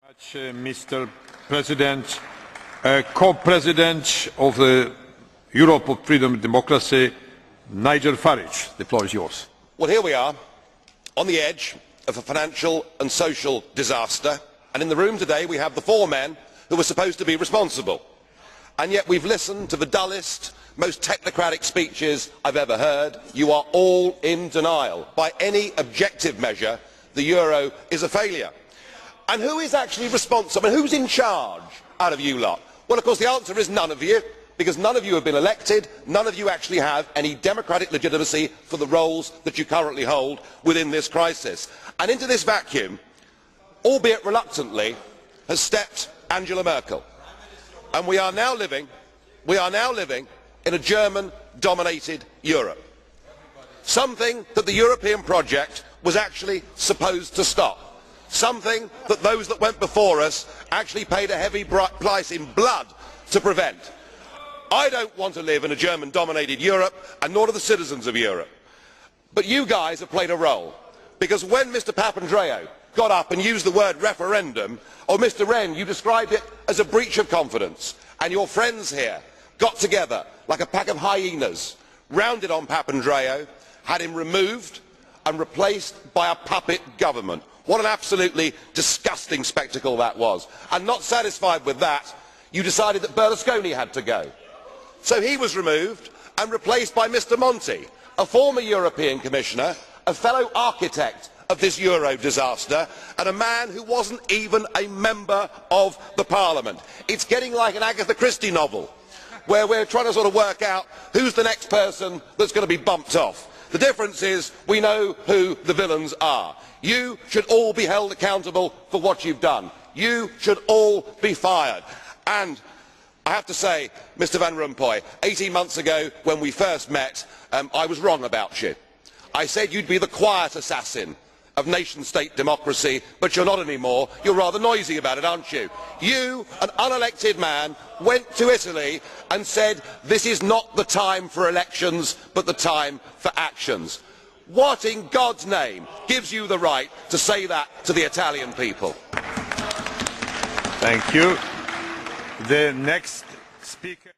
Mr. President, co-president of the Europe of Freedom and Democracy, Nigel Farage. The floor is yours. Well, here we are, on the edge of a financial and social disaster, and in the room today we have the four men who were supposed to be responsible. And yet we've listened to the dullest, most technocratic speeches I've ever heard. You are all in denial. By any objective measure, the euro is a failure. And who is actually responsible? Who's in charge out of you lot? Well, of course, the answer is none of you, because none of you have been elected. None of you actually have any democratic legitimacy for the roles that you currently hold within this crisis. And into this vacuum, albeit reluctantly, has stepped Angela Merkel. And we are now living in a German-dominated Europe. Something that the European project was actually supposed to stop. Something that those that went before us actually paid a heavy price in blood to prevent. I don't want to live in a German-dominated Europe, and nor do the citizens of Europe. But you guys have played a role, because when Mr Papandreou got up and used the word referendum, or Mr Rehn, you described it as a breach of confidence, and your friends here got together like a pack of hyenas, rounded on Papandreou, had him removed and replaced by a puppet government. What an absolutely disgusting spectacle that was. And not satisfied with that, you decided that Berlusconi had to go. So he was removed and replaced by Mr Monti, a former European Commissioner, a fellow architect of this euro disaster, and a man who wasn't even a member of the Parliament. It's getting like an Agatha Christie novel, where we're trying to sort of work out who's the next person that's going to be bumped off. The difference is we know who the villains are. You should all be held accountable for what you've done. You should all be fired. And I have to say, Mr Van Rompuy, 18 months ago when we first met, I was wrong about you. I said you'd be the quiet assassin of nation-state democracy, but you're not anymore. You're rather noisy about it, aren't you? You, an unelected man, went to Italy and said this is not the time for elections, but the time for actions. What in God's name gives you the right to say that to the Italian people? Thank you. The next speaker.